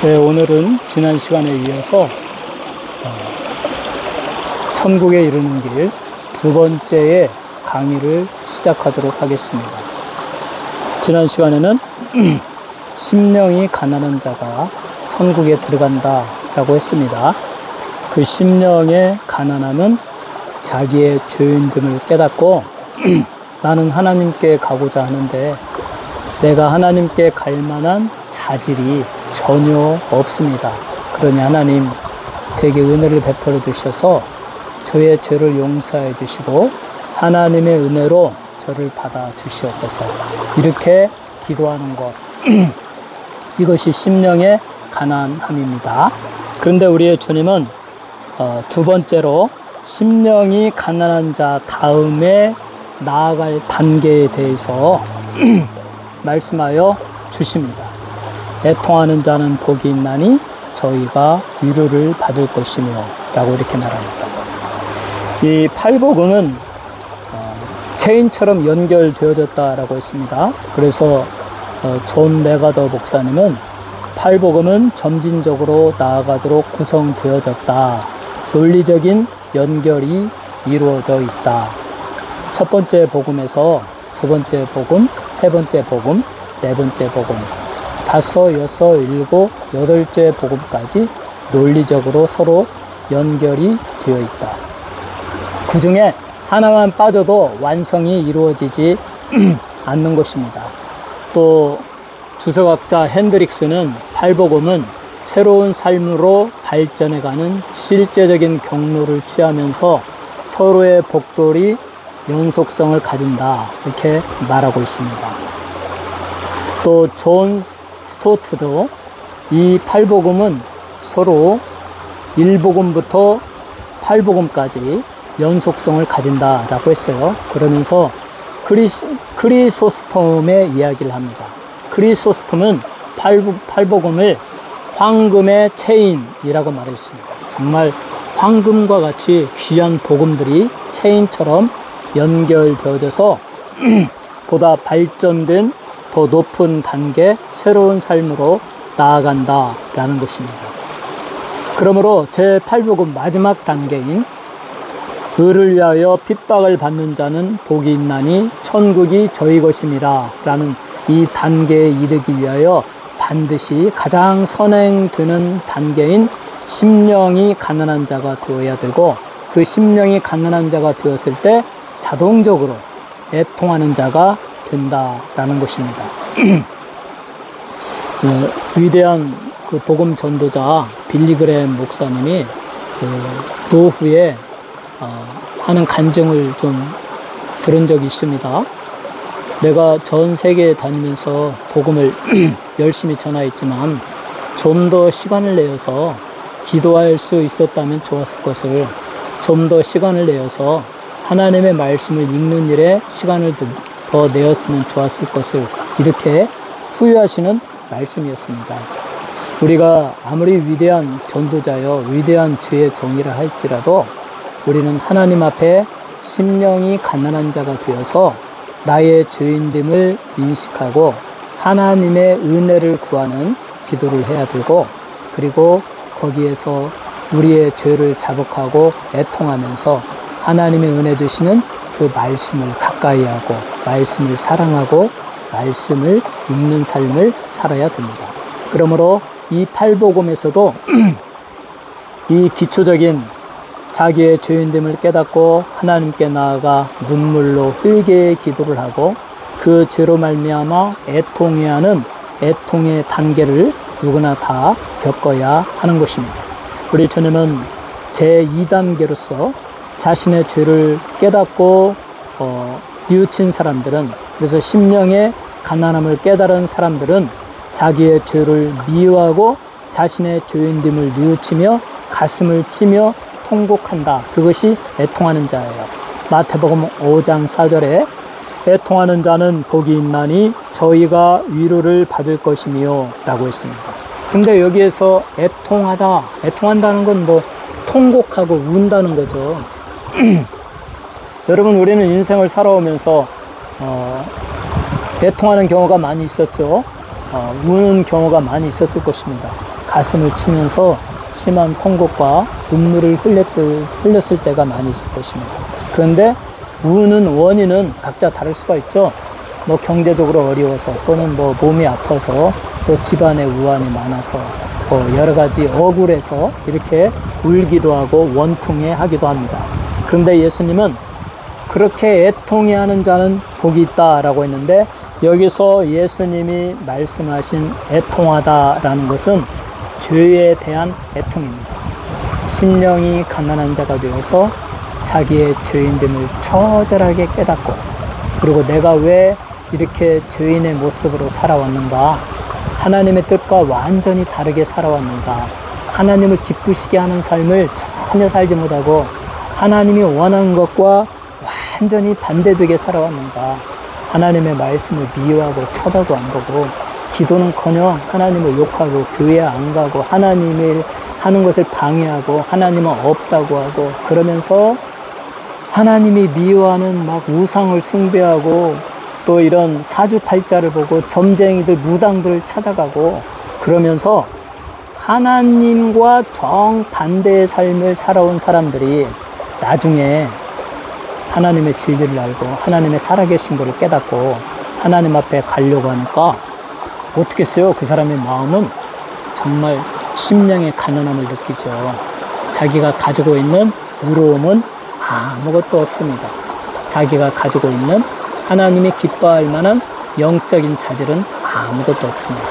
네, 오늘은 지난 시간에 이어서 천국에 이르는 길 두 번째의 강의를 시작하도록 하겠습니다. 지난 시간에는 심령이 가난한 자가 천국에 들어간다 라고 했습니다. 그 심령의 가난함은 자기의 죄인됨을 깨닫고 나는 하나님께 가고자 하는데 내가 하나님께 갈 만한 자질이 전혀 없습니다. 그러니 하나님 제게 은혜를 베풀어 주셔서 저의 죄를 용서해 주시고 하나님의 은혜로 저를 받아 주시옵소서. 이렇게 기도하는 것, 이것이 심령의 가난함입니다. 그런데 우리의 주님은 두 번째로 심령이 가난한 자 다음에 나아갈 단계에 대해서 말씀하여 주십니다. 애통하는 자는 복이 있나니 저희가 위로를 받을 것이며 라고 이렇게 말합니다. 이 팔복음은 체인처럼 연결되어졌다라고 했습니다. 그래서 존 메가더 목사님은 팔복음은 점진적으로 나아가도록 구성되어졌다. 논리적인 연결이 이루어져 있다. 첫 번째 복음에서 두 번째 복음, 세 번째 복음, 네 번째 복음, 다섯, 여섯, 일곱, 여덟째 복음까지 논리적으로 서로 연결이 되어 있다. 그 중에 하나만 빠져도 완성이 이루어지지 않는 것입니다. 또 주석학자 핸드릭스는 팔복음은 새로운 삶으로 발전해가는 실제적인 경로를 취하면서 서로의 복돌이 연속성을 가진다 이렇게 말하고 있습니다. 또 존 스토트도 이 팔복음은 서로 1복음부터 8복음까지 연속성을 가진다라고 했어요. 그러면서 크리소스톰의 이야기를 합니다. 크리소스톰은 팔복음을 황금의 체인이라고 말했습니다. 정말 황금과 같이 귀한 복음들이 체인처럼 연결되어져서 보다 발전된 더 높은 단계, 새로운 삶으로 나아간다라는 것입니다. 그러므로 제8복음 마지막 단계인 의를 위하여 핍박을 받는 자는 복이 있나니 천국이 저희 것임이라 라는 이 단계에 이르기 위하여 반드시 가장 선행되는 단계인 심령이 가난한 자가 되어야 되고, 그 심령이 가난한 자가 되었을 때 자동적으로 애통하는 자가 된다라는 것입니다. 위대한 그 복음 전도자 빌리그램 목사님이 노후에 하는 간증을 좀 들은 적이 있습니다. 내가 전 세계에 다니면서 복음을 열심히 전하였지만 좀 더 시간을 내어서 기도할 수 있었다면 좋았을 것을, 좀 더 시간을 내어서 하나님의 말씀을 읽는 일에 시간을 더 내었으면 좋았을 것을, 이렇게 후회하시는 말씀이었습니다. 우리가 아무리 위대한 전도자여 위대한 주의 종이라 할지라도 우리는 하나님 앞에 심령이 가난한 자가 되어서 나의 죄인됨을 인식하고 하나님의 은혜를 구하는 기도를 해야 되고, 그리고 거기에서 우리의 죄를 자복하고 애통하면서 하나님의 은혜 주시는 그 말씀을 가까이 하고 말씀을 사랑하고 말씀을 읽는 삶을 살아야 됩니다. 그러므로 이 팔복음에서도 이 기초적인 자기의 죄인됨을 깨닫고 하나님께 나아가 눈물로 회개의 기도를 하고 그 죄로 말미암아 애통해야 하는 애통의 단계를 누구나 다 겪어야 하는 것입니다. 우리 주님은 제2단계로서 자신의 죄를 깨닫고 뉘우친 사람들은, 그래서 심령의 가난함을 깨달은 사람들은 자기의 죄를 미워하고 자신의 죄인됨을 뉘우치며 가슴을 치며 통곡한다. 그것이 애통하는 자예요. 마태복음 5장 4절에 애통하는 자는 복이 있나니 저희가 위로를 받을 것이며 라고 했습니다. 근데 여기에서 애통한다는 건 뭐 통곡하고 운다는 거죠. 여러분, 우리는 인생을 살아오면서 애통하는 경우가 많이 있었죠. 우는 경우가 많이 있었을 것입니다. 가슴을 치면서 심한 통곡과 눈물을 흘렸을 때가 많이 있을 것입니다. 그런데 우는 원인은 각자 다를 수가 있죠. 뭐 경제적으로 어려워서, 또는 뭐 몸이 아파서, 또 집안에 우환이 많아서, 뭐 여러 가지 억울해서 이렇게 울기도 하고 원통해 하기도 합니다. 그런데 예수님은 그렇게 애통해하는 자는 복이 있다라고 했는데, 여기서 예수님이 말씀하신 애통하다라는 것은 죄에 대한 애통입니다. 심령이 가난한 자가 되어서 자기의 죄인됨을 처절하게 깨닫고, 그리고 내가 왜 이렇게 죄인의 모습으로 살아왔는가, 하나님의 뜻과 완전히 다르게 살아왔는가, 하나님을 기쁘시게 하는 삶을 전혀 살지 못하고 하나님이 원하는 것과 완전히 반대되게 살아왔는가, 하나님의 말씀을 미워하고 쳐다도 안 보고, 기도는커녕 하나님을 욕하고 교회 안 가고 하나님을 하는 것을 방해하고 하나님은 없다고 하고, 그러면서 하나님이 미워하는 막 우상을 숭배하고, 또 이런 사주팔자를 보고 점쟁이들 무당들을 찾아가고, 그러면서 하나님과 정반대의 삶을 살아온 사람들이 나중에 하나님의 진리를 알고 하나님의 살아계신 것을 깨닫고 하나님 앞에 가려고 하니까 어떻겠어요? 그 사람의 마음은 정말 심령의 가난함을 느끼죠. 자기가 가지고 있는 의로움은 아무것도 없습니다. 자기가 가지고 있는 하나님이 기뻐할 만한 영적인 자질은 아무것도 없습니다.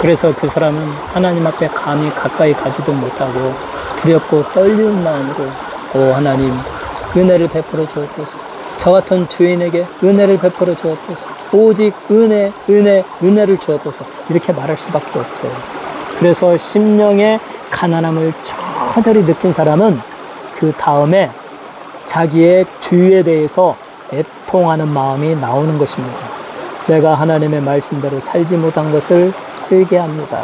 그래서 그 사람은 하나님 앞에 감히 가까이 가지도 못하고 두렵고 떨리는 마음으로 하나님 은혜를 베풀어 주옵소서. 저 같은 죄인에게 은혜를 베풀어 주옵소서. 오직 은혜를 주옵소서. 이렇게 말할 수밖에 없죠. 그래서 심령의 가난함을 처절히 느낀 사람은 그 다음에 자기의 죄에 대해서 애통하는 마음이 나오는 것입니다. 내가 하나님의 말씀대로 살지 못한 것을 회개합니다.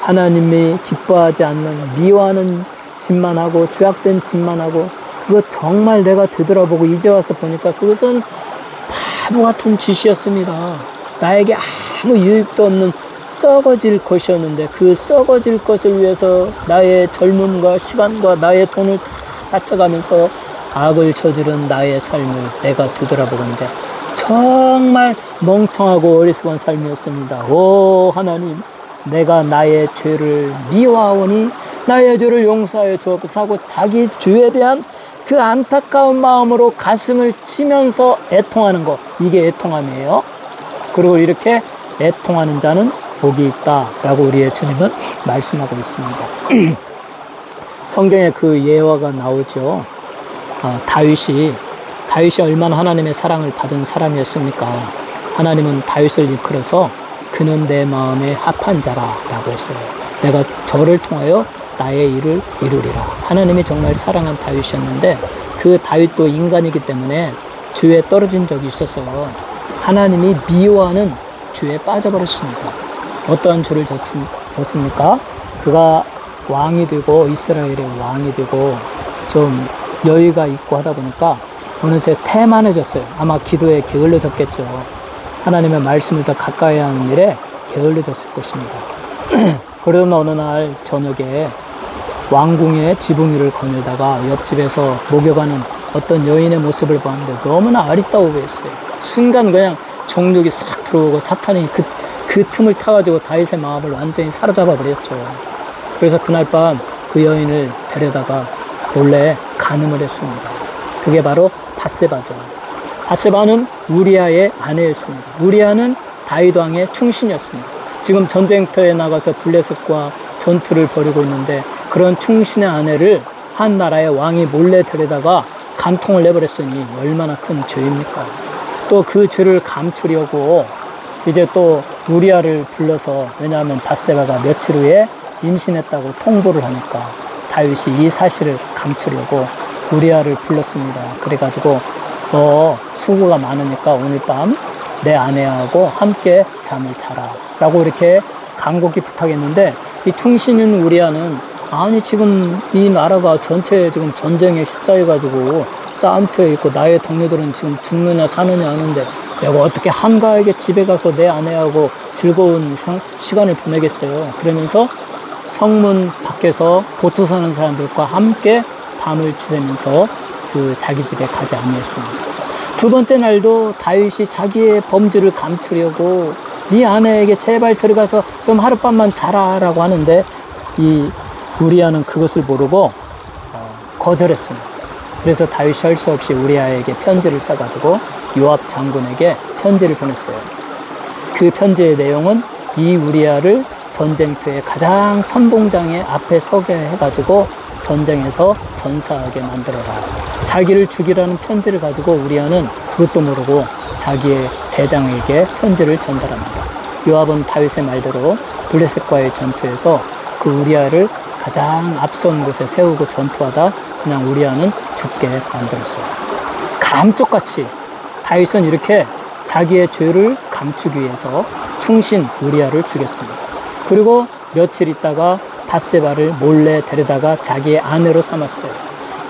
하나님이 기뻐하지 않는 미워하는 짓만 하고 죄악된 짓만 하고, 그거 정말 내가 되돌아보고 이제 와서 보니까 그것은 바보 같은 짓이었습니다. 나에게 아무 유익도 없는 썩어질 것이었는데, 그 썩어질 것을 위해서 나의 젊음과 시간과 나의 돈을 다 바쳐가면서 악을 저지른 나의 삶을 내가 되돌아보건대 정말 멍청하고 어리석은 삶이었습니다. 오 하나님, 내가 나의 죄를 미워하오니 나의 죄를 용서하여 주옵소서 하고 자기 죄에 대한 그 안타까운 마음으로 가슴을 치면서 애통하는 것, 이게 애통함이에요. 그리고 이렇게 애통하는 자는 복이 있다라고 우리 예수님은 말씀하고 있습니다. 성경에 그 예화가 나오죠. 다윗이 얼마나 하나님의 사랑을 받은 사람이었습니까? 하나님은 다윗을 이끌어서 그는 내 마음에 합한 자라라고 했어요. 내가 저를 통하여 나의 일을 이루리라. 하나님이 정말 사랑한 다윗이었는데, 그 다윗도 인간이기 때문에 죄에 떨어진 적이 있었어요. 하나님이 미워하는 죄에 빠져버렸습니다. 어떠한 죄를 졌습니까? 그가 왕이 되고 이스라엘의 왕이 되고 좀 여유가 있고 하다 보니까 어느새 태만해졌어요. 아마 기도에 게을러졌겠죠. 하나님의 말씀을 더 가까이 하는 일에 게을러졌을 것입니다. 그러던 어느 날 저녁에 왕궁의 지붕 위를 거닐다가 옆집에서 목욕하는 어떤 여인의 모습을 봤는데 너무나 아리따워 보였어요. 순간 그냥 정욕이 싹 들어오고 사탄이 그 틈을 타가지고 다윗의 마음을 완전히 사로잡아 버렸죠. 그래서 그날 밤 그 여인을 데려다가 몰래 간음을 했습니다. 그게 바로 밧세바죠. 밧세바는 우리아의 아내였습니다. 우리아는 다윗 왕의 충신이었습니다. 지금 전쟁터에 나가서 블레셋과 전투를 벌이고 있는데, 그런 충신의 아내를 한 나라의 왕이 몰래 데려다가 간통을 내버렸으니 얼마나 큰 죄입니까? 또 그 죄를 감추려고 이제 또 우리아를 불러서, 왜냐하면 밧세바가 며칠 후에 임신했다고 통보를 하니까 다윗이 이 사실을 감추려고 우리아를 불렀습니다. 그래가지고 너 수고가 많으니까 오늘 밤 내 아내하고 함께 잠을 자라 라고 이렇게 간곡히 부탁했는데, 이 충신인 우리아는 아니 지금 이 나라가 전체 지금 전쟁에 휩싸여가지고 싸움터에 있고 나의 동료들은 지금 죽느냐 사느냐 하는데 내가 어떻게 한가하게 집에 가서 내 아내하고 즐거운 시간을 보내겠어요. 그러면서 성문 밖에서 보트 서는 사람들과 함께 밤을 지새면서 그 자기 집에 가지 아니했습니다. 두 번째 날도 다윗이 자기의 범죄를 감추려고 네 아내에게 제발 들어가서 좀 하룻밤만 자라라고 하는데 이 우리아는 그것을 모르고 거절했습니다. 그래서 다윗이 할 수 없이 우리아에게 편지를 써가지고 요압 장군에게 편지를 보냈어요. 그 편지의 내용은 이 우리아를 전쟁터의 가장 선봉장의 앞에 서게 해가지고 전쟁에서 전사하게 만들어라. 자기를 죽이라는 편지를 가지고 우리아는 그것도 모르고 자기의 대장에게 편지를 전달합니다. 요압은 다윗의 말대로 블레셋과의 전투에서 그 우리아를 가장 앞선 곳에 세우고 전투하다 그냥 우리아는 죽게 만들었어요. 감쪽같이 다윗은 이렇게 자기의 죄를 감추기 위해서 충신 우리아를 죽였습니다. 그리고 며칠 있다가 밧세바를 몰래 데려다가 자기의 아내로 삼았어요.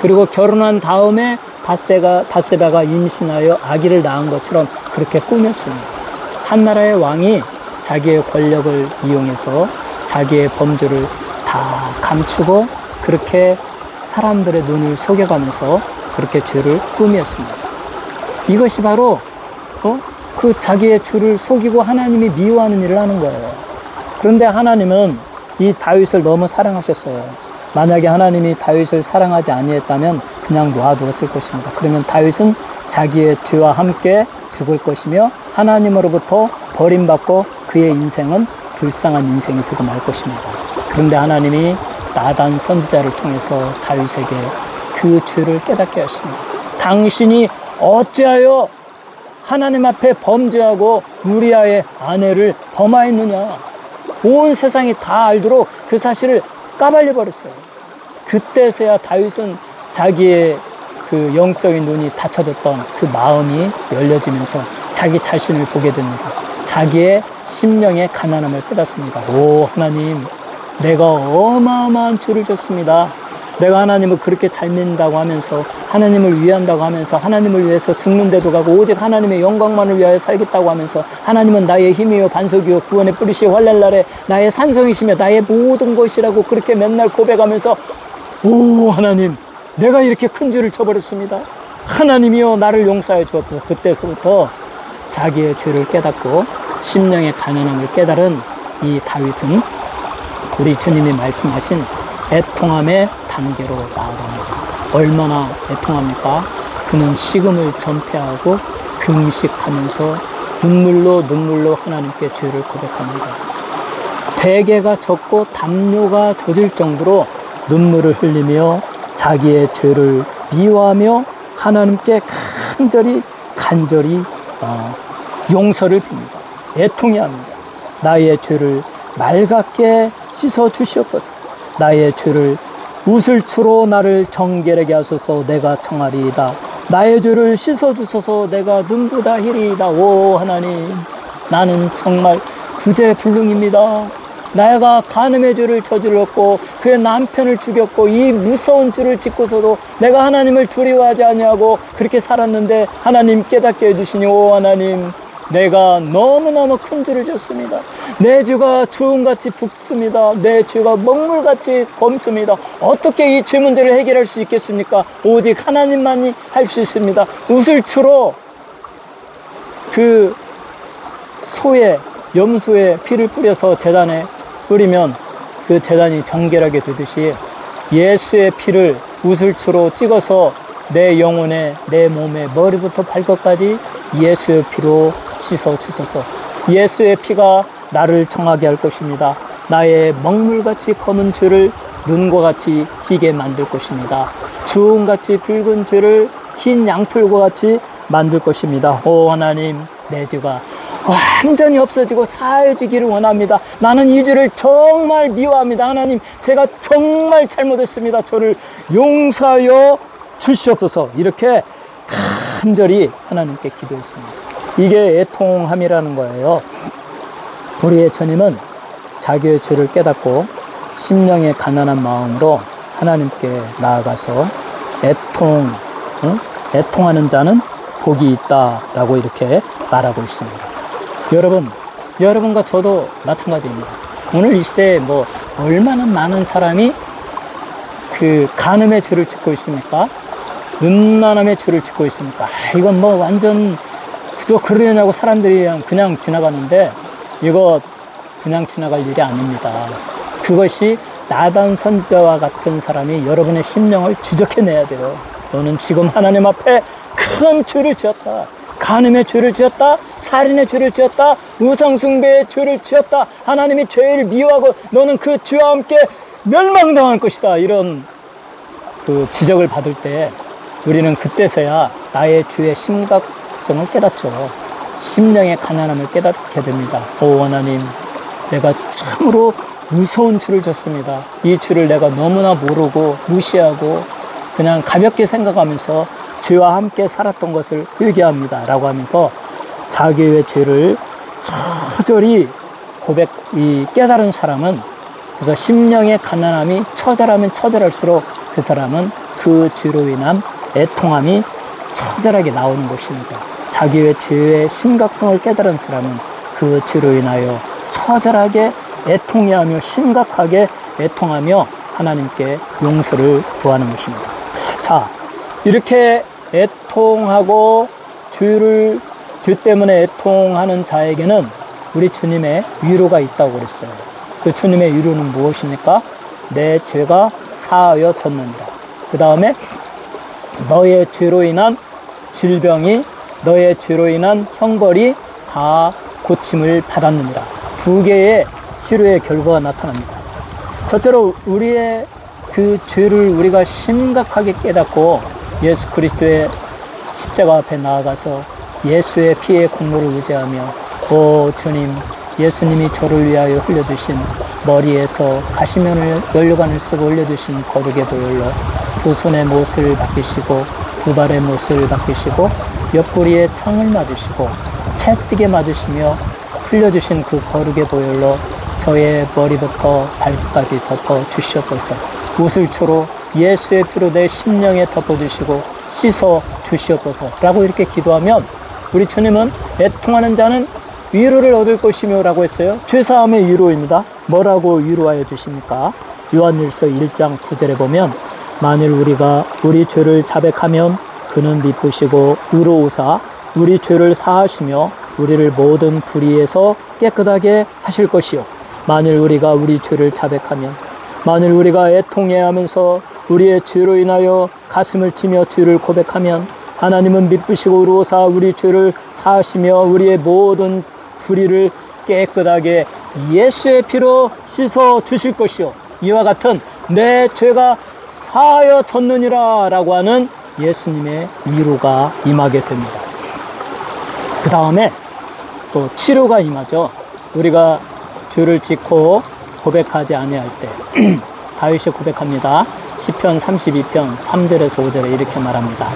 그리고 결혼한 다음에 밧세바가 임신하여 아기를 낳은 것처럼 그렇게 꾸몄습니다. 한 나라의 왕이 자기의 권력을 이용해서 자기의 범죄를 다 감추고 그렇게 사람들의 눈을 속여가면서 그렇게 죄를 꾸몄습니다. 이것이 바로 그 자기의 죄를 속이고 하나님이 미워하는 일을 하는 거예요. 그런데 하나님은 이 다윗을 너무 사랑하셨어요. 만약에 하나님이 다윗을 사랑하지 아니했다면 그냥 놔두었을 것입니다. 그러면 다윗은 자기의 죄와 함께 죽을 것이며 하나님으로부터 버림받고 그의 인생은 불쌍한 인생이 되고 말 것입니다. 그런데 하나님이 나단 선지자를 통해서 다윗에게 그 죄를 깨닫게 하십니다. 당신이 어찌하여 하나님 앞에 범죄하고 우리아의 아내를 범하였느냐. 온 세상이 다 알도록 그 사실을 까발려 버렸어요. 그때서야 다윗은 자기의 그 영적인 눈이 닫혀졌던 그 마음이 열려지면서 자기 자신을 보게 됩니다. 자기의 심령의 가난함을 깨닫습니다. 오 하나님, 내가 어마어마한 죄를 졌습니다. 내가 하나님을 그렇게 잘 믿는다고 하면서 하나님을 위한다고 하면서 하나님을 위해서 죽는 데도 가고 오직 하나님의 영광만을 위하여 살겠다고 하면서 하나님은 나의 힘이요 반석이요 구원의 뿌리시요 환난 날에 나의 산성이시며 나의 모든 것이라고 그렇게 맨날 고백하면서 오 하나님, 내가 이렇게 큰 죄를 저버렸습니다. 하나님이여 나를 용서하여 주옵소서. 그때서부터 자기의 죄를 깨닫고 심령의 가난함을 깨달은 이 다윗은 우리 주님이 말씀하신 애통함의 단계로 나아갑니다. 얼마나 애통합니까? 그는 식음을 전폐하고 금식하면서 눈물로 하나님께 죄를 고백합니다. 베개가 젖고 담요가 젖을 정도로 눈물을 흘리며 자기의 죄를 미워하며 하나님께 간절히 용서를 빕니다. 애통해합니다. 나의 죄를 맑게 씻어 주시옵소서. 나의 죄를 우슬추로 나를 정결하게 하소서. 내가 청하리이다. 나의 죄를 씻어 주소서. 내가 눈보다 희리이다. 오 하나님, 나는 정말 구제불능입니다. 내가 간음의 죄를 저질렀고 그의 남편을 죽였고 이 무서운 죄를 짓고서도 내가 하나님을 두려워하지 아니하고 그렇게 살았는데 하나님 깨닫게 해주시니 오 하나님, 내가 너무너무 큰 죄를 졌습니다. 내 죄가 주음같이 붓습니다. 내 죄가 먹물같이 검습니다. 어떻게 이 죄 문제를 해결할 수 있겠습니까? 오직 하나님만이 할 수 있습니다. 우슬추로 그 염소의 피를 뿌려서 제단에 뿌리면 그 제단이 정결하게 되듯이 예수의 피를 우슬추로 찍어서 내 영혼에, 내 몸에 머리부터 발끝까지 예수의 피로 씻어 주소서. 예수의 피가 나를 청하게 할 것입니다. 나의 먹물같이 검은 죄를 눈과 같이 희게 만들 것입니다. 주홍같이 붉은 죄를 흰 양털과 같이 만들 것입니다. 오 하나님, 내 죄가 완전히 없어지고 사해지기를 원합니다. 나는 이 죄를 정말 미워합니다. 하나님, 제가 정말 잘못했습니다. 저를 용서하여 주시옵소서. 이렇게 간절히 하나님께 기도했습니다. 이게 애통함이라는 거예요. 우리의 주님은 자기의 죄를 깨닫고 심령의 가난한 마음으로 하나님께 나아가서 애통하는 자는 복이 있다라고 이렇게 말하고 있습니다. 여러분과 저도 마찬가지입니다. 오늘 이 시대에 얼마나 많은 사람이 그 간음의 죄를 짓고 있습니까? 음란함의 죄를 짓고 있습니까? 이건 뭐 완전 그저 그러려냐고 사람들이 그냥 지나가는데 이거 그냥 지나갈 일이 아닙니다. 그것이 나단 선지자와 같은 사람이 여러분의 심령을 지적해내야 돼요. 너는 지금 하나님 앞에 큰 죄를 지었다. 간음의 죄를 지었다. 살인의 죄를 지었다. 우상숭배의 죄를 지었다. 하나님이 죄를 미워하고 너는 그 죄와 함께 멸망당할 것이다. 이런 그 지적을 받을 때 우리는 그때서야 나의 죄의 심각성을 깨닫죠. 심령의 가난함을 깨닫게 됩니다. 오 하나님, 내가 참으로 무서운 죄를 졌습니다. 이 죄를 내가 너무나 모르고 무시하고 그냥 가볍게 생각하면서 죄와 함께 살았던 것을 회개합니다 라고 하면서 자기의 죄를 처절히 깨달은 사람은, 그래서 심령의 가난함이 처절하면 처절할수록 그 사람은 그 죄로 인한 애통함이 처절하게 나오는 것입니다. 자기의 죄의 심각성을 깨달은 사람은 그 죄로 인하여 처절하게 애통해하며 심각하게 애통하며 하나님께 용서를 구하는 것입니다. 자, 이렇게 애통하고 죄 때문에 애통하는 자에게는 우리 주님의 위로가 있다고 그랬어요. 그 주님의 위로는 무엇입니까? 내 죄가 사하여 졌느니라. 그 다음에 너의 죄로 인한 질병이, 너의 죄로 인한 형벌이 다 고침을 받았느니라. 두 개의 치료의 결과가 나타납니다. 첫째로 우리의 그 죄를 우리가 심각하게 깨닫고 예수 그리스도의 십자가 앞에 나아가서 예수의 피의 공로를 의지하며, 오 주님, 예수님이 저를 위하여 흘려주신 머리에서 가시면을 면류관을 쓰고 흘려주신 거룩의 보혈로 두 손의 못을 맡기시고 두 발의 못을 맡기시고 옆구리에 창을 맞으시고 채찍에 맞으시며 흘려주신 그 거룩의 보혈로 저의 머리부터 발끝까지 덮어 주시옵소서. 우슬초로 예수의 피로 내 심령에 덮어주시고 씻어 주시옵소서 라고 이렇게 기도하면 우리 주님은 애통하는 자는 위로를 얻을 것이며 라고 했어요. 죄사함의 위로입니다. 뭐라고 위로하여 주십니까? 요한일서 1장 9절에 보면, 만일 우리가 우리 죄를 자백하면 그는 미쁘시고 의로우사 우리 죄를 사하시며 우리를 모든 불의에서 깨끗하게 하실 것이요, 만일 우리가 우리 죄를 자백하면, 만일 우리가 애통해하면서 우리의 죄로 인하여 가슴을 치며 죄를 고백하면 하나님은 미쁘시고 의로우사 우리 죄를 사하시며 우리의 모든 불의를 깨끗하게 예수의 피로 씻어 주실 것이요, 이와 같은 내 죄가 사하여 졌느니라 라고 하는 예수님의 위로가 임하게 됩니다. 그 다음에 또 치료가 임하죠. 우리가 죄를 짓고 고백하지 아니할 때 다윗이 고백합니다. 시편 32편 3절에서 5절에 이렇게 말합니다.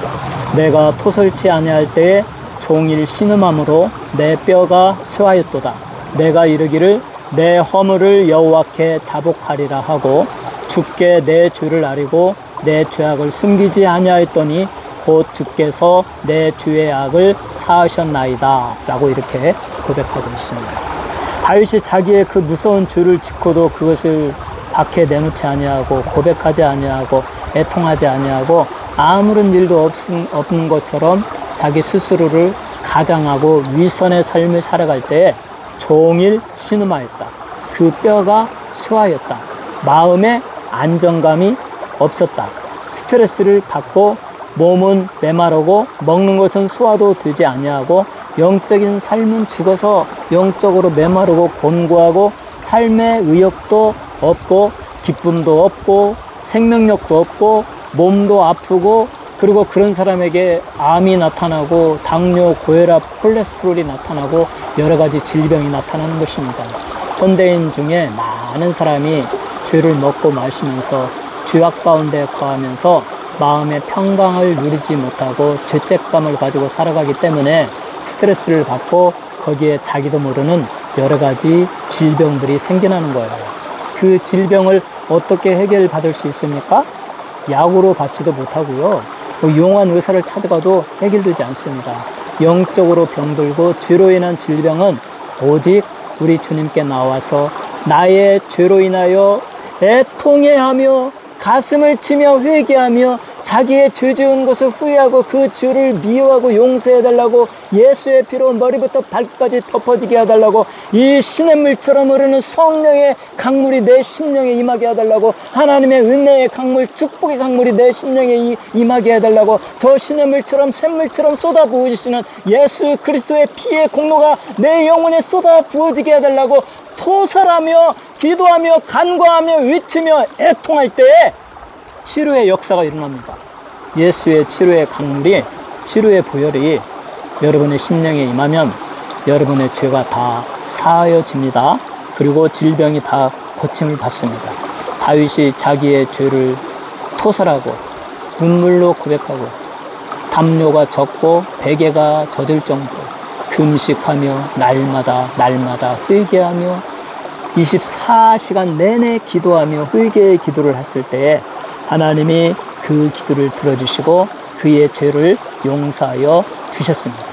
내가 토설치 아니할 때에 종일 신음함으로 내 뼈가 쇠하였도다. 내가 이르기를 내 허물을 여호와께 자복하리라 하고 주께 내 죄를 아리고 내 죄악을 숨기지 아니하였더니 곧 주께서 내 죄의 악을 사하셨나이다 라고 이렇게 고백하고 있습니다. 다윗이 자기의 그 무서운 죄를 짓고도 그것을 밖에 내놓지 아니하고 고백하지 아니하고 애통하지 아니하고 아무런 일도 없는 것처럼 자기 스스로를 가장하고 위선의 삶을 살아갈 때에 종일 신음하였다. 그 뼈가 쇠하였다. 마음에 안정감이 없었다. 스트레스를 받고 몸은 메마르고 먹는 것은 소화도 되지 아니하고 영적인 삶은 죽어서 영적으로 메마르고 곤고하고 삶의 의욕도 없고 기쁨도 없고 생명력도 없고 몸도 아프고, 그리고 그런 사람에게 암이 나타나고 당뇨, 고혈압, 콜레스테롤이 나타나고 여러 가지 질병이 나타나는 것입니다. 현대인 중에 많은 사람이 죄를 먹고 마시면서 죄악 가운데 거하면서 마음의 평강을 누리지 못하고 죄책감을 가지고 살아가기 때문에 스트레스를 받고 거기에 자기도 모르는 여러 가지 질병들이 생겨나는 거예요. 그 질병을 어떻게 해결받을 수 있습니까? 약으로 받지도 못하고요. 용한 의사를 찾아가도 해결되지 않습니다. 영적으로 병들고 죄로 인한 질병은 오직 우리 주님께 나와서 나의 죄로 인하여 애통해하며 가슴을 치며 회개하며 자기의 죄 지은 것을 후회하고 그 죄를 미워하고 용서해달라고 예수의 피로 머리부터 발까지 덮어지게 해달라고 이 시냇물처럼 흐르는 성령의 강물이 내 심령에 임하게 해달라고 하나님의 은혜의 강물, 축복의 강물이 내 심령에 임하게 해달라고 저 시냇물처럼 샘물처럼 쏟아 부으시는 예수 그리스도의 피의 공로가 내 영혼에 쏟아 부어지게 해달라고 토설하며 기도하며 간구하며 외치며 애통할 때에 치료의 역사가 일어납니다. 예수의 치료의 강물이, 치료의 보혈이 여러분의 심령에 임하면 여러분의 죄가 다 사하여집니다. 그리고 질병이 다 고침을 받습니다. 다윗이 자기의 죄를 토설하고 눈물로 고백하고 담요가 젖고 베개가 젖을 정도로 금식하며 날마다 회개하며 24시간 내내 기도하며 회개의 기도를 했을 때에 하나님이 그 기도를 들어주시고 그의 죄를 용서하여 주셨습니다.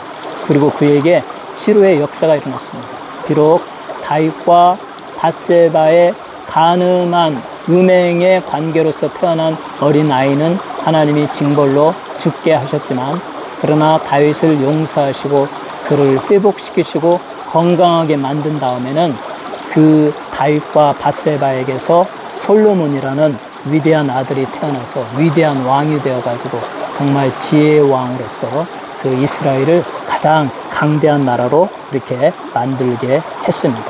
그리고 그에게 치료의 역사가 일어났습니다. 비록 다윗과 밧세바의 간음한 음행의 관계로서 태어난 어린아이는 하나님이 징벌로 죽게 하셨지만 그러나 다윗을 용서하시고 그를 회복시키시고 건강하게 만든 다음에는 그 다윗과 밧세바에게서 솔로몬이라는 위대한 아들이 태어나서 위대한 왕이 되어가지고 정말 지혜의 왕으로서 그 이스라엘을 가장 강대한 나라로 이렇게 만들게 했습니다.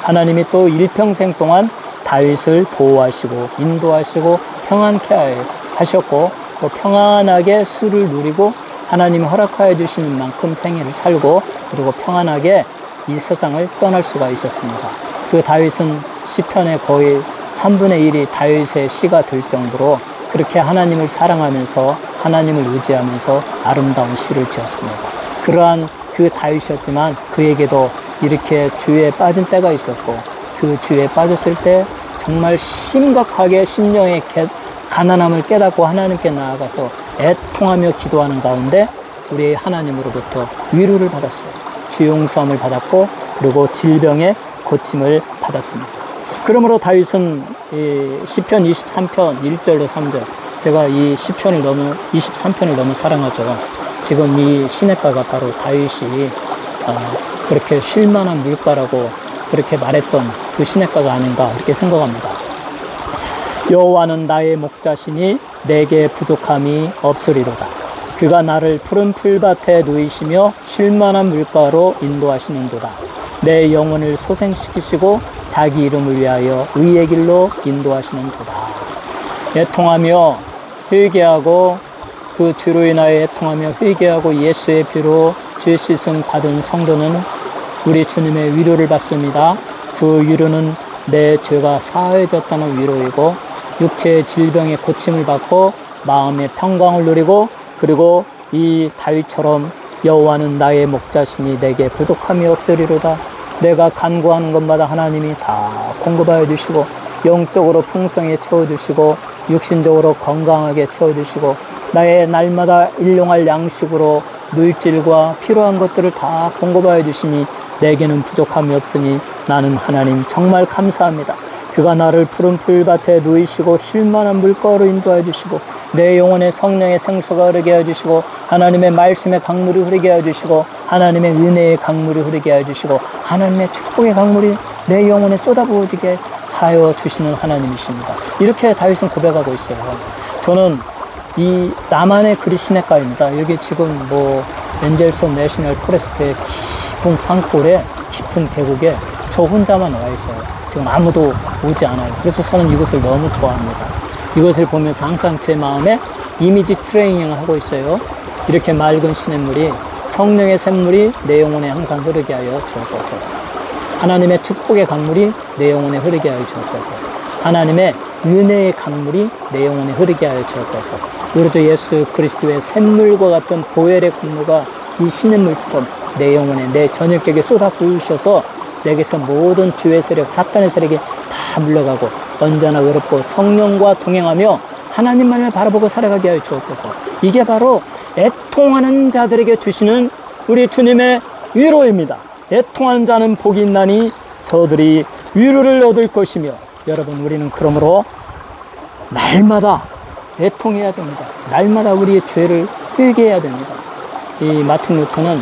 하나님이 또 일평생 동안 다윗을 보호하시고 인도하시고 평안케 하셨고 또 평안하게 수를 누리고 하나님이 허락하여 주시는 만큼 생애를 살고 그리고 평안하게 이 세상을 떠날 수가 있었습니다. 그 다윗은 시편의 거의 3분의 1이 다윗의 시가 될 정도로 그렇게 하나님을 사랑하면서 하나님을 의지하면서 아름다운 시를 지었습니다. 그러한 그 다윗이었지만 그에게도 이렇게 죄에 빠진 때가 있었고 그 죄에 빠졌을 때 정말 심각하게 심령의 가난함을 깨닫고 하나님께 나아가서 애통하며 기도하는 가운데 우리 하나님으로부터 위로를 받았어요. 죄 용서함을 받았고 그리고 질병의 고침을 받았습니다. 그러므로 다윗은 이 시편 23편 1절로 3절 제가 이 시편을 23편을 너무 사랑하죠. 지금 이 시냇가가 바로 다윗이 그렇게 쉴만한 물가라고 그렇게 말했던 그 시냇가가 아닌가 그렇게 생각합니다. 여호와는 나의 목자시니 내게 부족함이 없으리로다. 그가 나를 푸른 풀밭에 누이시며 쉴만한 물가로 인도하시는도다. 내 영혼을 소생시키시고 자기 이름을 위하여 의의 길로 인도하시는도다. 애통하며 회개하고 그 죄로 인하여 애통하며 회개하고 예수의 피로 죄 씻음 받은 성도는 우리 주님의 위로를 받습니다. 그 위로는 내 죄가 사해졌다는 위로이고 육체의 질병의 고침을 받고 마음의 평강을 누리고 그리고 이 다윗처럼 여호와는 나의 목자시니 내게 부족함이 없으리로다. 내가 간구하는 것마다 하나님이 다 공급하여 주시고 영적으로 풍성히 채워주시고 육신적으로 건강하게 채워주시고 나의 날마다 일용할 양식으로 물질과 필요한 것들을 다 공급하여 주시니 내게는 부족함이 없으니 나는 하나님 정말 감사합니다. 그가 나를 푸른 풀밭에 누이시고 쉴만한 물가로 인도하여 주시고 내 영혼에 성령의 생수가 흐르게 하여 주시고 하나님의 말씀의 강물이 흐르게 하여 주시고 하나님의 은혜의 강물이 흐르게 하여 주시고 하나님의 축복의 강물이 내 영혼에 쏟아부어지게 하여 주시는 하나님이십니다. 이렇게 다윗은 고백하고 있어요. 저는 이 남한의 그리시네가입니다. 여기 지금 엔젤슨 내셔널 포레스트의 깊은 산골에 깊은 계곡에 저 혼자만 와 있어요. 지금 아무도 오지 않아요. 그래서 저는 이곳을 너무 좋아합니다. 이것을 보면서 항상 제 마음에 이미지 트레이닝을 하고 있어요. 이렇게 맑은 시냇물이 성령의 샘물이 내 영혼에 항상 흐르게 하여 주옵소서. 하나님의 축복의 강물이 내 영혼에 흐르게 하여 주옵소서. 하나님의 은혜의 강물이 내 영혼에 흐르게 하여 주옵소서. 우리 주 예수 그리스도의 샘물과 같은 보혈의 공로가 이 시냇물처럼 내 영혼에 내 저녁에게 쏟아 부으셔서 내게서 모든 주의 세력, 사탄의 세력이 다 물러가고 언제나 의롭고 성령과 동행하며 하나님만을 바라보고 살아가게 하여 주옵소서. 이게 바로 애통하는 자들에게 주시는 우리 주님의 위로입니다. 애통하는 자는 복이 있나니 저들이 위로를 얻을 것이며, 여러분, 우리는 그러므로 날마다 애통해야 됩니다. 날마다 우리의 죄를 회개해야 됩니다. 이 마틴 루터는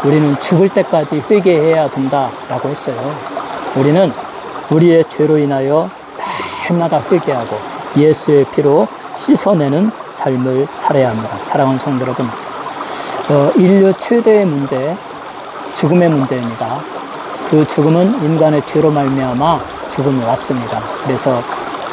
우리는 죽을 때까지 회개해야 된다라고 했어요. 우리는 우리의 죄로 인하여 날마다 회개하고 예수의 피로 씻어내는 삶을 살아야 합니다. 사랑하는 성도 여러분, 인류 최대의 문제, 죽음의 문제입니다. 그 죽음은 인간의 죄로 말미암아 죽음이 왔습니다. 그래서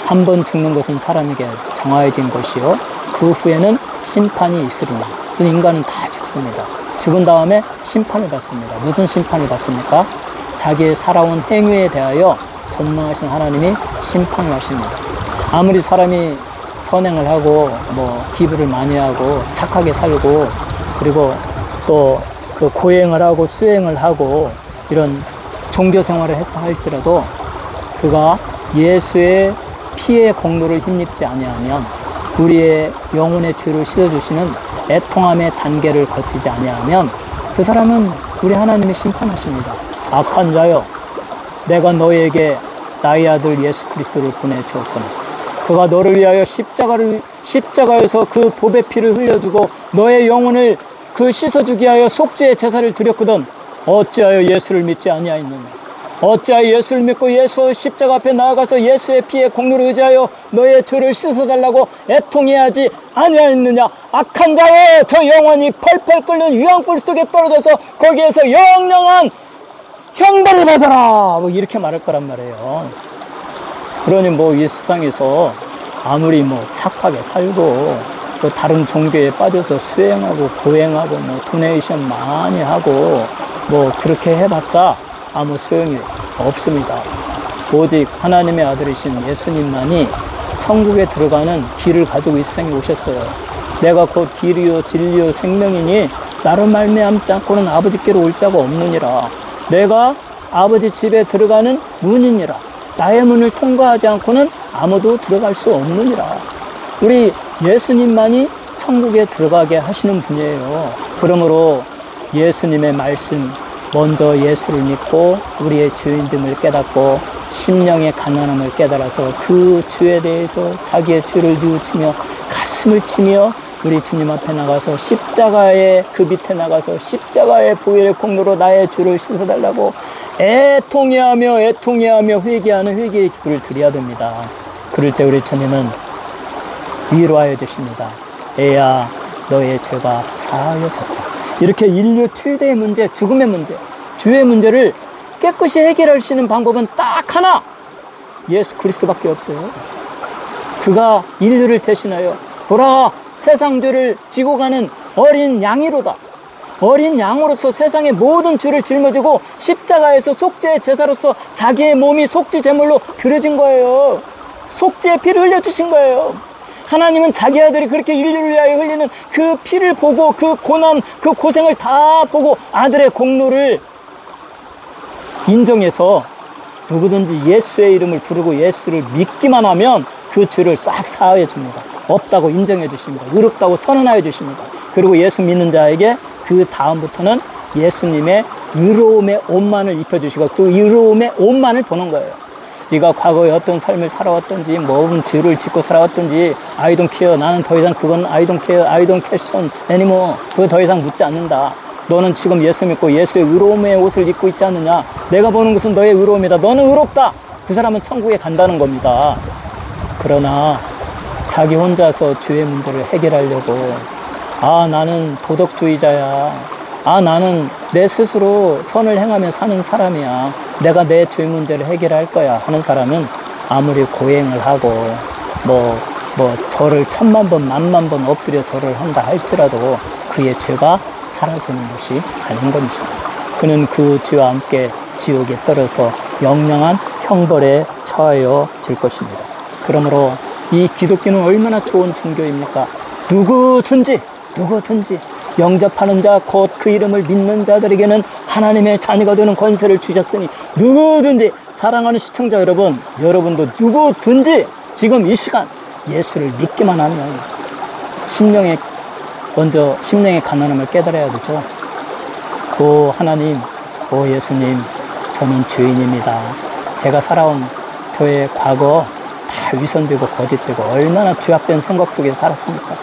한 번 죽는 것은 사람에게 정해진 것이요, 그 후에는 심판이 있으리니, 그 인간은 다 죽습니다. 죽은 다음에 심판을 받습니다. 무슨 심판을 받습니까? 자기의 살아온 행위에 대하여 전능하신 하나님이 심판을 하십니다. 아무리 사람이 선행을 하고 기부를 많이 하고 착하게 살고, 그리고 또 그 고행을 하고 수행을 하고 이런 종교 생활을 했다 할지라도 그가 예수의 피의 공로를 힘입지 아니하면, 우리의 영혼의 죄를 씻어주시는 애통함의 단계를 거치지 아니하면 그 사람은 우리 하나님이 심판하십니다. 악한 자여, 내가 너에게 나의 아들 예수 그리스도를 보내주었구나. 그가 너를 위하여 십자가에서 그 보배 피를 흘려주고 너의 영혼을 그 씻어주기 위하여 속죄의 제사를 드렸거든 어찌하여 예수를 믿지 아니하였느냐? 어찌하여 예수를 믿고 예수 십자가 앞에 나아가서 예수의 피의 공로를 의지하여 너의 죄를 씻어달라고 애통해야지 아니하였느냐? 악한 자여, 저 영혼이 펄펄 끓는 유황불 속에 떨어져서 거기에서 영영한 형벌을 받아라, 이렇게 말할 거란 말이에요. 그러니 이 세상에서 아무리 착하게 살고 또 다른 종교에 빠져서 수행하고 고행하고 도네이션 많이 하고 그렇게 해봤자 아무 소용이 없습니다. 오직 하나님의 아들이신 예수님만이 천국에 들어가는 길을 가지고 이 세상에 오셨어요. 내가 곧 길이요 진리요 생명이니 나로 말미암지 않고는 아버지께로 올 자가 없느니라. 내가 아버지 집에 들어가는 문이니라. 나의 문을 통과하지 않고는 아무도 들어갈 수 없느니라. 우리 예수님만이 천국에 들어가게 하시는 분이에요. 그러므로 예수님의 말씀, 먼저 예수를 믿고 우리의 주인됨을 깨닫고 심령의 가난함을 깨달아서 그 죄에 대해서 자기의 죄를 뉘우치며 가슴을 치며 우리 주님 앞에 나가서 십자가의 그 밑에 나가서 십자가의 보혈의 공로로 나의 죄를 씻어달라고 애통해하며 회개하는 회개의 기도를 드려야 됩니다. 그럴 때 우리 주님은 위로하여 주십니다. 애야, 너의 죄가 사하여졌다. 이렇게 인류 최대의 문제, 죽음의 문제, 죄의 문제를 깨끗이 해결할 수 있는 방법은 딱 하나, 예수 그리스도밖에 없어요. 그가 인류를 대신하여 돌아와 세상 죄를 지고 가는 어린 양이로다. 어린 양으로서 세상의 모든 죄를 짊어지고 십자가에서 속죄의 제사로서 자기의 몸이 속죄 제물로 드려진 거예요. 속죄의 피를 흘려주신 거예요. 하나님은 자기 아들이 그렇게 인류를 위하여 흘리는 그 피를 보고 그 고난, 그 고생을 다 보고 아들의 공로를 인정해서 누구든지 예수의 이름을 부르고 예수를 믿기만 하면 그 죄를 싹 사하여 줍니다. 없다고 인정해 주십니다. 의롭다고 선언하여 주십니다. 그리고 예수 믿는 자에게 그 다음부터는 예수님의 의로움의 옷만을 입혀주시고 그 의로움의 옷만을 보는 거예요. 네가 과거에 어떤 삶을 살아왔던지 뭔 죄를 짓고 살아왔던지 I don't care. 나는 더 이상 그건 I don't care. I don't question anymore. 그거 더 이상 묻지 않는다. 너는 지금 예수 믿고 예수의 의로움의 옷을 입고 있지 않느냐. 내가 보는 것은 너의 의로움이다. 너는 의롭다. 그 사람은 천국에 간다는 겁니다. 그러나 자기 혼자서 죄의 문제를 해결하려고 나는 도덕주의자야. 나는 내 스스로 선을 행하며 사는 사람이야. 내가 내 죄 문제를 해결할 거야 하는 사람은 아무리 고행을 하고 절을 10,000번, 10,000번 엎드려 절을 한다 할지라도 그의 죄가 사라지는 것이 아닌 겁니다. 그는 그 죄와 함께 지옥에 떨어서 영영한 형벌에 처하여질 것입니다. 그러므로 이 기독교는 얼마나 좋은 종교입니까? 누구든지 영접하는 자 곧 그 이름을 믿는 자들에게는 하나님의 자녀가 되는 권세를 주셨으니 누구든지 사랑하는 시청자 여러분, 여러분도 누구든지 지금 이 시간 예수를 믿기만 하면 먼저 심령의 가난함을 깨달아야 되죠. 오 하나님, 오 예수님, 저는 죄인입니다. 제가 살아온 저의 과거 다 위선되고 거짓되고 얼마나 죄악된 생각 속에 살았습니까?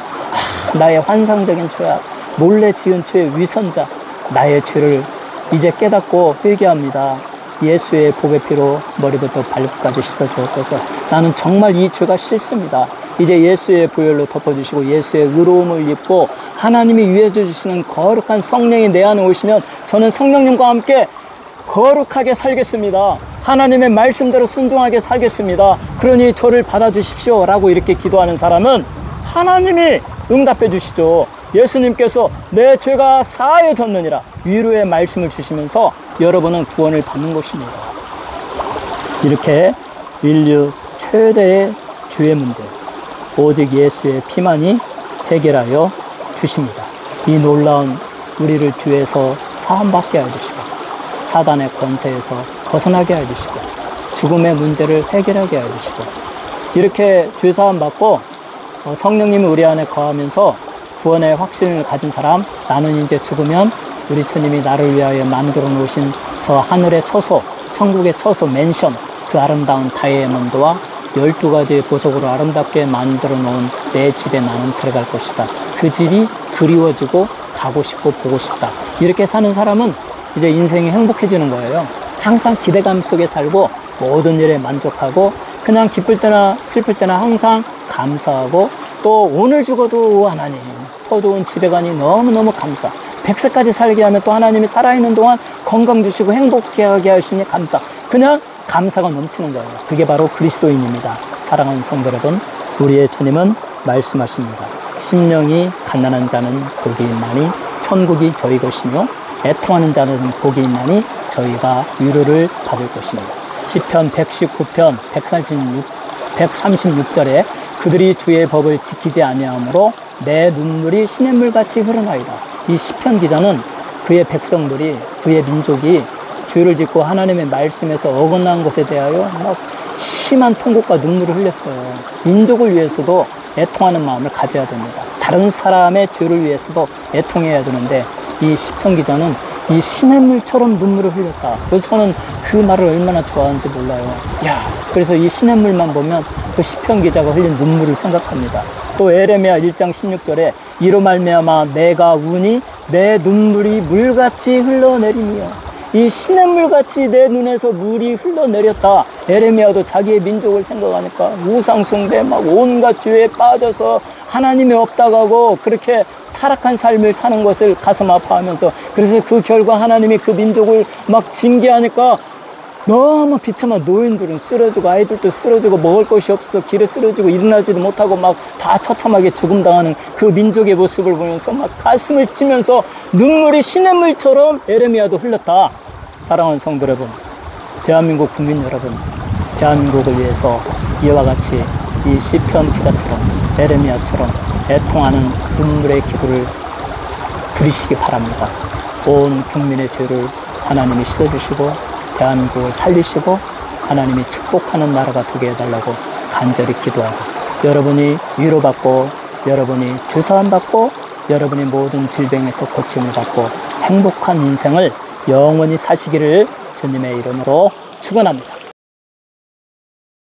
나의 환상적인 죄악, 몰래 지은 죄의 위선자, 나의 죄를 이제 깨닫고 회개합니다. 예수의 복의 피로 머리부터 발끝까지 씻어주옵소서. 나는 정말 이 죄가 싫습니다. 이제 예수의 보혈로 덮어주시고 예수의 의로움을 입고 하나님이 위해 주시는 거룩한 성령이 내 안에 오시면 저는 성령님과 함께 거룩하게 살겠습니다. 하나님의 말씀대로 순종하게 살겠습니다. 그러니 저를 받아주십시오 라고 이렇게 기도하는 사람은 하나님이 응답해 주시죠. 예수님께서 내 죄가 사하여졌느니라 위로의 말씀을 주시면서 여러분은 구원을 받는 것입니다. 이렇게 인류 최대의 죄의 문제, 오직 예수의 피만이 해결하여 주십니다. 이 놀라운 우리를 죄에서 사함받게 해주시고 사단의 권세에서 벗어나게 해주시고 죽음의 문제를 해결하게 해주시고 이렇게 죄사함 받고 성령님이 우리 안에 거하면서 구원의 확신을 가진 사람, 나는 이제 죽으면 우리 주님이 나를 위하여 만들어 놓으신 저 하늘의 처소, 천국의 처소, 맨션, 그 아름다운 다이아몬드와 12가지의 보석으로 아름답게 만들어 놓은 내 집에 나는 들어갈 것이다. 그 집이 그리워지고 가고 싶고 보고 싶다. 이렇게 사는 사람은 이제 인생이 행복해지는 거예요. 항상 기대감 속에 살고 모든 일에 만족하고 그냥 기쁠 때나 슬플 때나 항상 감사하고 또 오늘 죽어도 하나님 더 좋은 집에 가니 너무너무 감사. 100세까지 살게 하면 또 하나님이 살아있는 동안 건강 주시고 행복하게 하시니 감사. 그냥 감사가 넘치는 거예요. 그게 바로 그리스도인입니다. 사랑하는 성도 여러분, 우리의 주님은 말씀하십니다. 심령이 가난한 자는 복이 있나니 천국이 저희 것이며 애통하는 자는 복이 있나니 저희가 위로를 받을 것입니다. 시편 119편 136절에 그들이 주의 법을 지키지 아니하므로 내 눈물이 시냇물같이 흐르나이다. 이 시편 기자는 그의 백성들이, 그의 민족이 죄를 짓고 하나님의 말씀에서 어긋난 것에 대하여 막 심한 통곡과 눈물을 흘렸어요. 민족을 위해서도 애통하는 마음을 가져야 됩니다. 다른 사람의 죄를 위해서도 애통해야 되는데 이 시편 기자는 이 시냇물처럼 눈물을 흘렸다. 그래서 저는 그 말을 얼마나 좋아하는지 몰라요. 그래서 이 시냇물만 보면 그 시편 기자가 흘린 눈물을 생각합니다. 또 에레미야 1장 16절에 이로 말미암아 내가 우니 내 눈물이 물같이 흘러내리며 이 시냇물같이 내 눈에서 물이 흘러내렸다. 에레미야도 자기의 민족을 생각하니까 우상숭배 막 온갖 죄에 빠져서 하나님이 없다고 하고 그렇게 타락한 삶을 사는 것을 가슴 아파하면서 그래서 그 결과 하나님이 그 민족을 막 징계하니까 너무 비참한 노인들은 쓰러지고 아이들도 쓰러지고 먹을 것이 없어 길에 쓰러지고 일어나지도 못하고 막 다 처참하게 죽음당하는 그 민족의 모습을 보면서 막 가슴을 치면서 눈물이 시냇물처럼 에레미야도 흘렸다. 사랑하는 성도 여러분, 대한민국 국민 여러분, 대한민국을 위해서 이와 같이 이 시편 기자처럼 에레미야처럼 애통하는 눈물의 기도를 드리시기 바랍니다. 온 국민의 죄를 하나님이 씻어주시고 대한민국을 살리시고 하나님이 축복하는 나라가 되게 해달라고 간절히 기도하고 여러분이 위로받고 여러분이 죄사함 받고 여러분이 모든 질병에서 고침을 받고 행복한 인생을 영원히 사시기를 주님의 이름으로 축원합니다.